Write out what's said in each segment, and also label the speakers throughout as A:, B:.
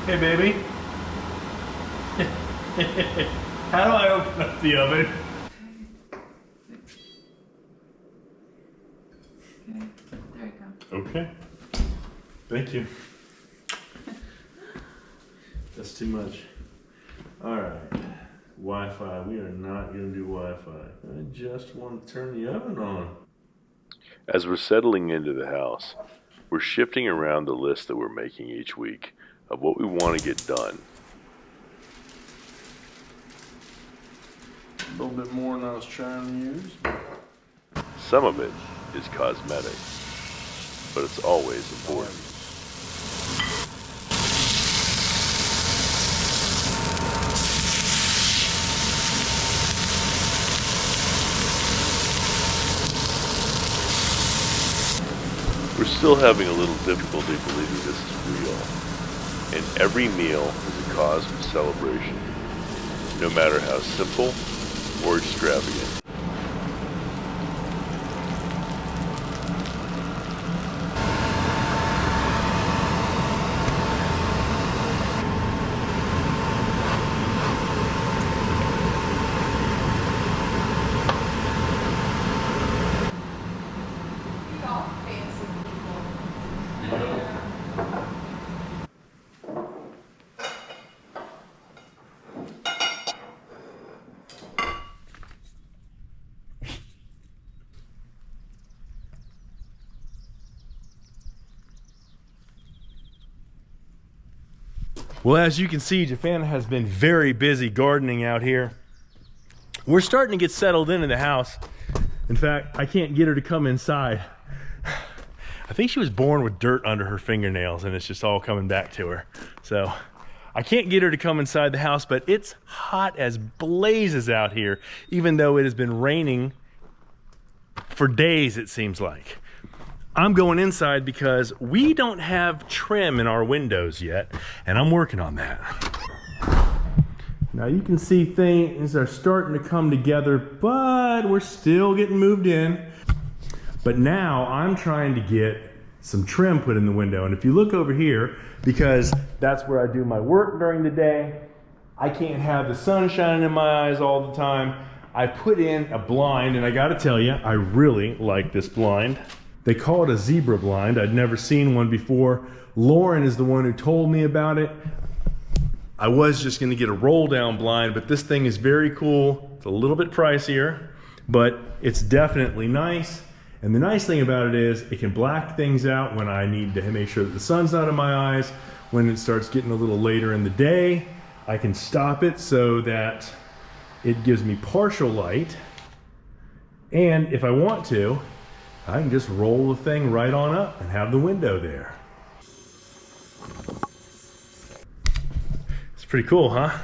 A: Hey, baby. How do I open up the oven?
B: Okay, there you go.
A: Okay. Thank you. That's too much. All right. Wi-Fi. We are not going to do Wi-Fi. I just want to turn the oven on.
C: As we're settling into the house, we're shifting around the list that we're making each week of what we want to get done.
A: A little bit more than I was trying to use.
C: Some of it is cosmetic, but it's always important. We're still having a little difficulty believing this is real, and every meal is a cause for celebration, no matter how simple or extravagant.
A: Well, as you can see, Jafana has been very busy gardening out here. We're starting to get settled into the house. In fact, I can't get her to come inside. I think she was born with dirt under her fingernails and it's just all coming back to her. So I can't get her to come inside the house, but it's hot as blazes out here, even though it has been raining for days, it seems like. I'm going inside because we don't have trim in our windows yet, and I'm working on that. Now you can see things are starting to come together, but we're still getting moved in. But now I'm trying to get some trim put in the window. And if you look over here, because that's where I do my work during the day, I can't have the sun shining in my eyes all the time. I put in a blind, and I gotta tell you, I really like this blind. They call it a zebra blind. I'd never seen one before. Lauren is the one who told me about it. I was just gonna get a roll down blind, but this thing is very cool. It's a little bit pricier, but it's definitely nice. And the nice thing about it is it can black things out when I need to make sure that the sun's not in my eyes. When it starts getting a little later in the day, I can stop it so that it gives me partial light. And if I want to, I can just roll the thing right on up and have the window there. It's pretty cool, huh?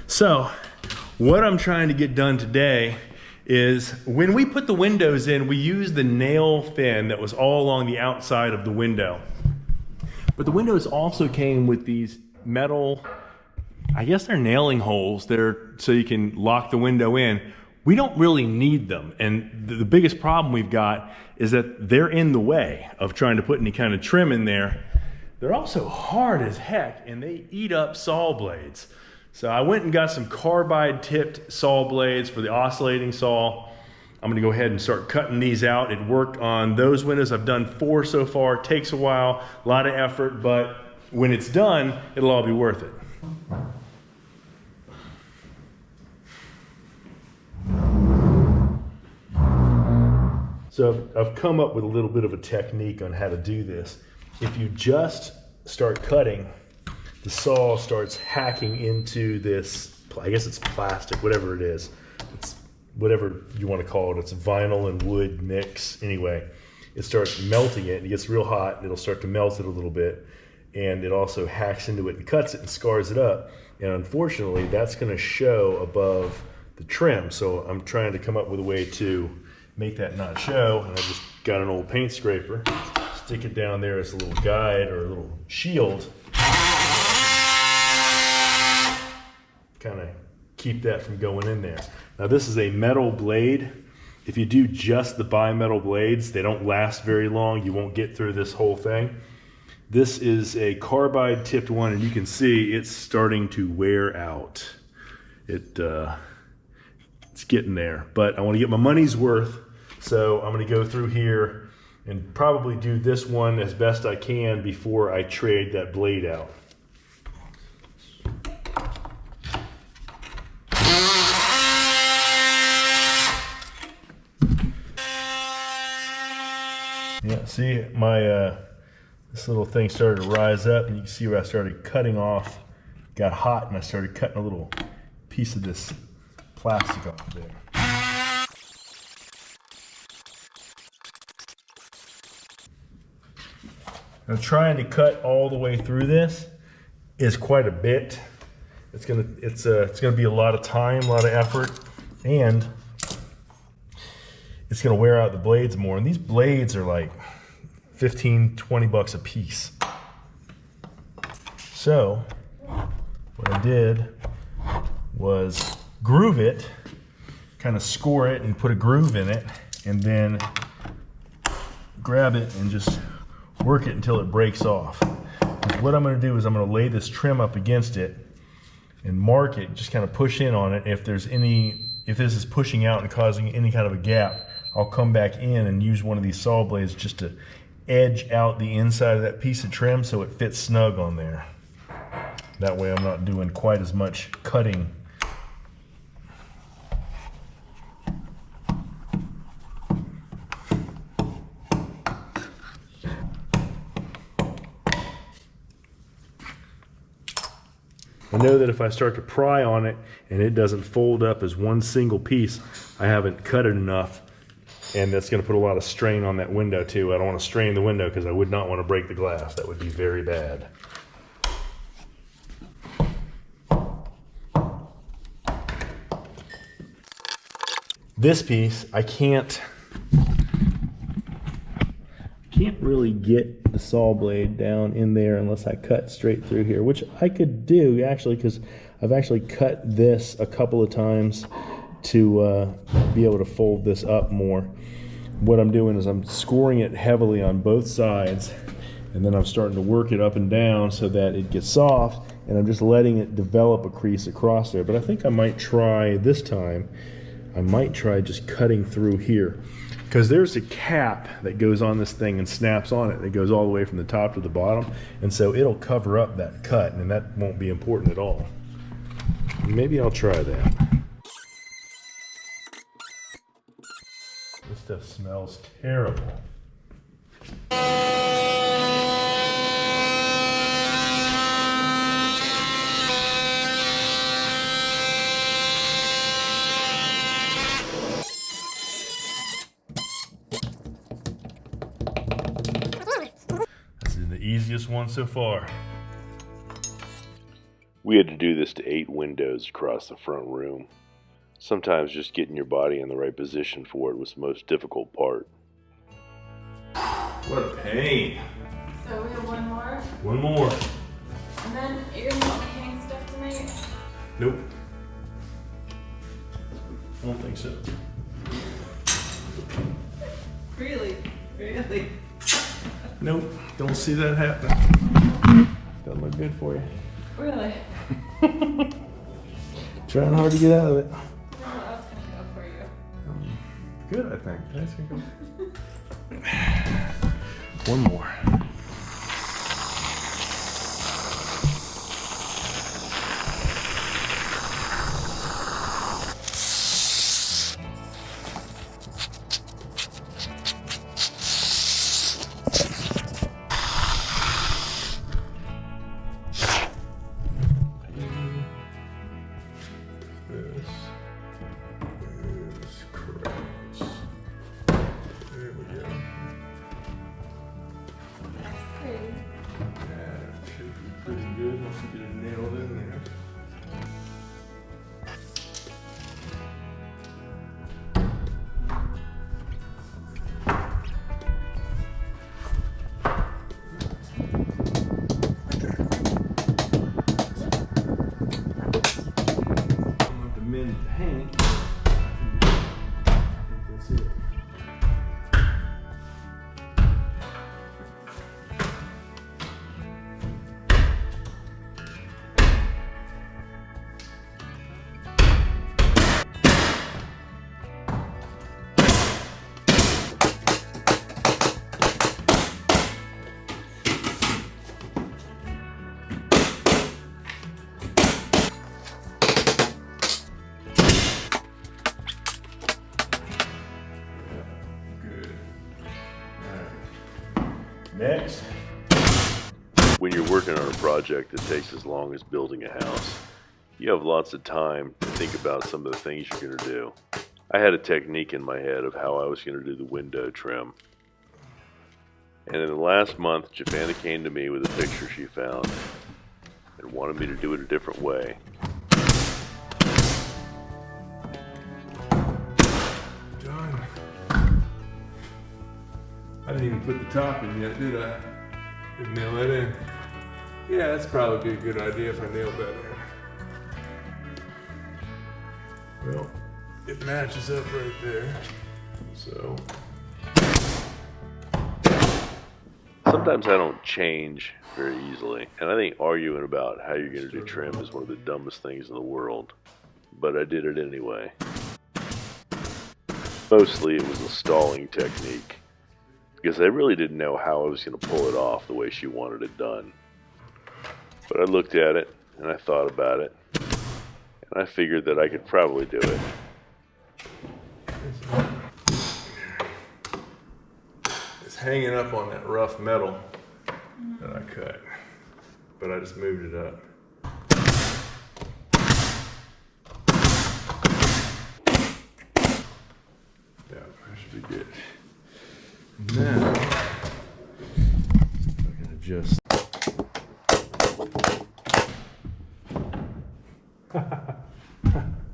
A: So, what I'm trying to get done today is when we put the windows in, we use the nail fin that was all along the outside of the window. But the windows also came with these metal, I guess they're nailing holes there so you can lock the window in. We don't really need them, and the biggest problem we've got is that they're in the way of trying to put any kind of trim in there. They're also hard as heck, and they eat up saw blades. So I went and got some carbide tipped saw blades for the oscillating saw. I'm gonna go ahead and start cutting these out. It worked on those windows. I've done 4 so far. It takes a while, a lot of effort, but when it's done, it'll all be worth it. So I've come up with a little bit of a technique on how to do this. If you just start cutting, the saw starts hacking into this, I guess it's plastic, whatever it is. It's whatever you want to call it. It's vinyl and wood mix. Anyway, it starts melting it and it gets real hot and it'll start to melt it a little bit. And it also hacks into it and cuts it and scars it up. And unfortunately, that's going to show above the trim. So I'm trying to come up with a way to make that not show, and I just got an old paint scraper, stick it down there as a little guide or a little shield, kind of keep that from going in there. Now this is a metal blade. If you do just the bimetal blades, they don't last very long. You won't get through this whole thing. This is a carbide tipped one, and you can see it's starting to wear out. It's getting there, but I want to get my money's worth, so I'm going to go through here and probably do this one as best I can before I trade that blade out. Yeah, see, my this little thing started to rise up, and you can see where I started cutting off. Got hot, and I started cutting a little piece of this plastic off there. Now, trying to cut all the way through this is quite a bit. It's gonna be a lot of time, a lot of effort, and it's gonna wear out the blades more. And these blades are like 15, 20 bucks a piece. So what I did was groove it, kind of score it and put a groove in it, and then grab it and just work it until it breaks off. What I'm going to do is I'm going to lay this trim up against it and mark it, just kind of push in on it. If this is pushing out and causing any kind of a gap, I'll come back in and use one of these saw blades just to edge out the inside of that piece of trim so it fits snug on there. That way I'm not doing quite as much cutting. I know that if I start to pry on it and it doesn't fold up as one single piece, I haven't cut it enough, and that's going to put a lot of strain on that window too. I don't want to strain the window because I would not want to break the glass. That would be very bad. This piece, I can't really get the saw blade down in there unless I cut straight through here, which I could do actually, because I've actually cut this a couple of times to be able to fold this up more. What I'm doing is I'm scoring it heavily on both sides, and then I'm starting to work it up and down so that it gets soft, and I'm just letting it develop a crease across there. But I think I might try this time, I might try just cutting through here, because there's a cap that goes on this thing and snaps on it. It goes all the way from the top to the bottom, and so it'll cover up that cut, and that won't be important at all. Maybe I'll try that. This stuff smells terrible. Easiest one so far.
C: We had to do this to 8 windows across the front room. Sometimes just getting your body in the right position for it was the most difficult part.
A: What a pain.
B: So we have one more.
A: One more.
B: And then you're gonna help me hang stuff tonight?
A: Nope. I don't think so.
B: Really? Really?
A: Nope, don't see that happening. Doesn't look good for you.
B: Really?
A: Trying hard to get out of it.
B: What else can I go for you?
A: Good, I think. Nice. One more. Next.
C: When you're working on a project that takes as long as building a house, you have lots of time to think about some of the things you're going to do. I had a technique in my head of how I was going to do the window trim. And in the last month, Javana came to me with a picture she found and wanted me to do it a different way.
A: Done. I didn't even put the top in yet, did I? Didn't nail that in. Yeah, that's probably a good idea if I nailed that in. Well, it matches up right there. So.
C: Sometimes I don't change very easily, and I think arguing about how you're going to do trim is one of the dumbest things in the world, but I did it anyway. Mostly it was a stalling technique, because I really didn't know how I was going to pull it off the way she wanted it done. But I looked at it, and I thought about it, and I figured that I could probably do it.
A: It's hanging up on that rough metal that I cut, but I just moved it up. Yeah, that should be good. Now, I can adjust.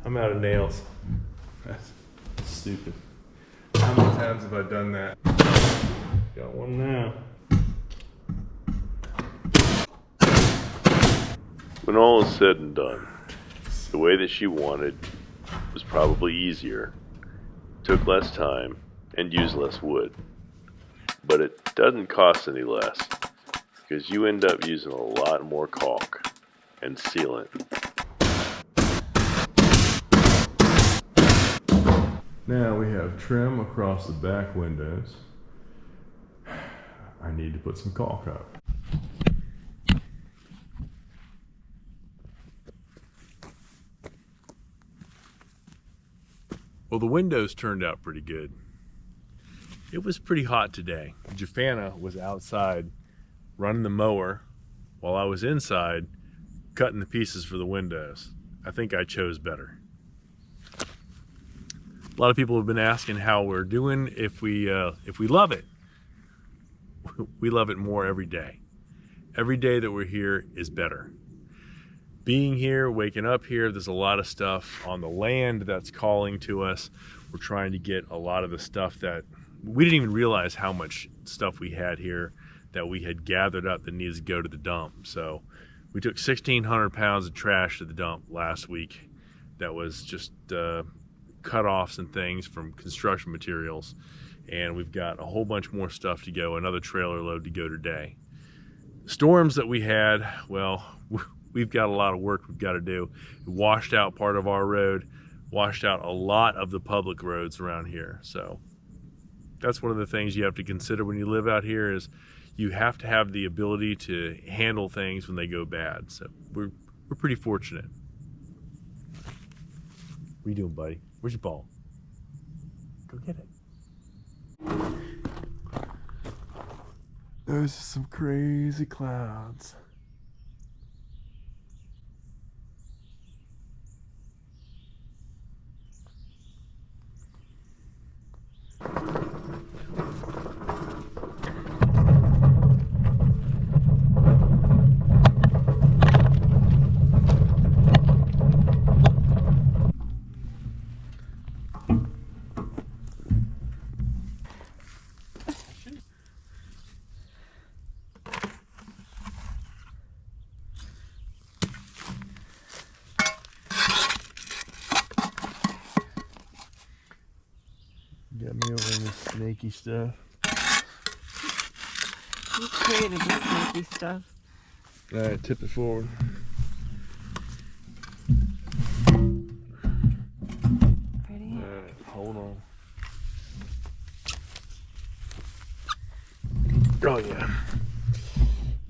A: I'm out of nails. That's stupid. How many times have I done that? Got one now.
C: When all is said and done, the way that she wanted was probably easier, took less time, and used less wood. But it doesn't cost any less, because you end up using a lot more caulk and sealant.
A: Now we have trim across the back windows. I need to put some caulk up. Well, the windows turned out pretty good. It was pretty hot today. Javana was outside running the mower while I was inside cutting the pieces for the windows. I think I chose better. A lot of people have been asking how we're doing, if we love it. We love it more every day. Every day that we're here is better. Being here, waking up here, there's a lot of stuff on the land that's calling to us. We're trying to get a lot of the stuff that we didn't even realize how much stuff we had here that we had gathered up that needs to go to the dump. So we took 1,600 pounds of trash to the dump last week. That was just cut-offs and things from construction materials. And we've got a whole bunch more stuff to go, another trailer load to go today. Storms that we had, well, we've got a lot of work we've got to do. It washed out part of our road, washed out a lot of the public roads around here. So that's one of the things you have to consider when you live out here, is you have to have the ability to handle things when they go bad. So we're pretty fortunate. What are you doing, buddy? Where's your ball? Go get it. Those are some crazy clouds. Got me over in this snaky stuff.
B: You created this snaky stuff.
A: Alright, tip it forward.
B: Ready?
A: Alright, hold on. Oh yeah.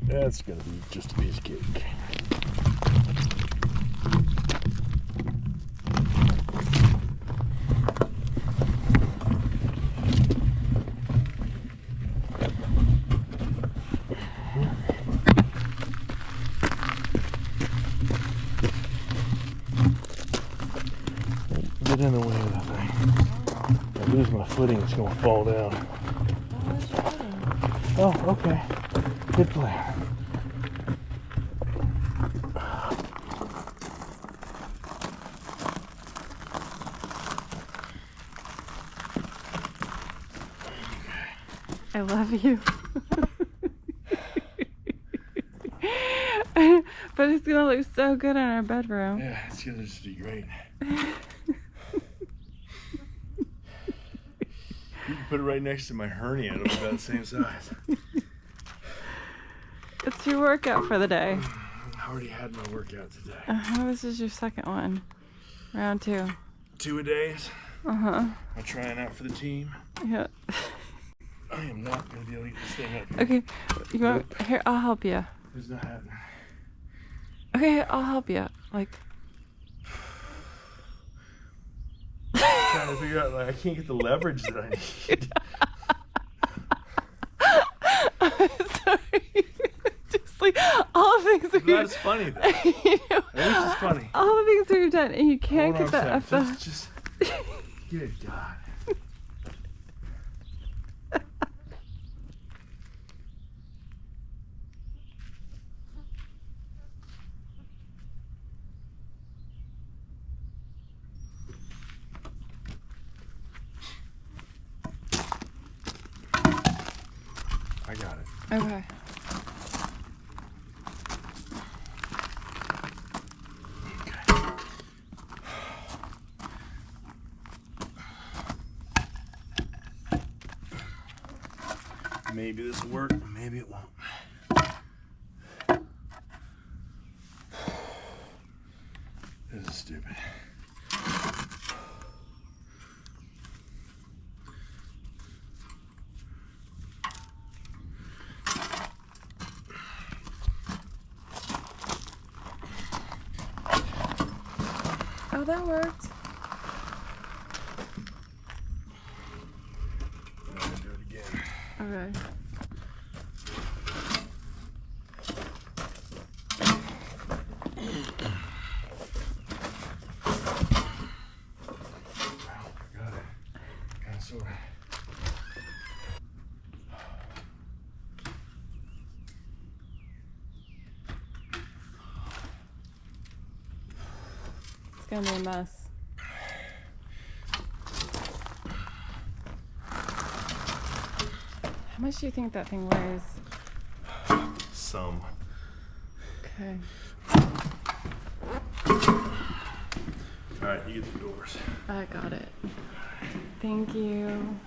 A: That's gonna be just a piece of cake. my footing is going to fall down. Oh, okay. Good plan.
B: I love you. But it's gonna look so good in our bedroom.
A: Yeah, it's gonna just be great. You can put it right next to my hernia. It'll be about the same size.
B: It's your workout for the day.
A: I already had my workout today.
B: This is your second one. Round 2.
A: 2 a days.
B: I'm
A: trying out for the team.
B: Yeah.
A: I am not gonna be able to get this thing up.
B: Okay. You want? Here, I'll help you.
A: It's not happening.
B: Okay, I'll help you. Like.
A: Trying to figure out, like, I can't get the leverage that I need.
B: I'm sorry. Just like all the things that
A: That's funny though.
B: you know,
A: At least it's funny.
B: all the things that you've done, and you can't get that up the.
A: Just good God. I got it.
B: Okay.
A: Maybe this will work, maybe it won't. This is stupid.
B: Oh, that worked.
A: I'm gonna do it again.
B: Okay.
A: Got it. Kind of sort of.
B: It's gonna be a mess. How much do you think that thing weighs?
A: Some.
B: Okay.
A: All right, you get the doors.
B: I got it. Thank you.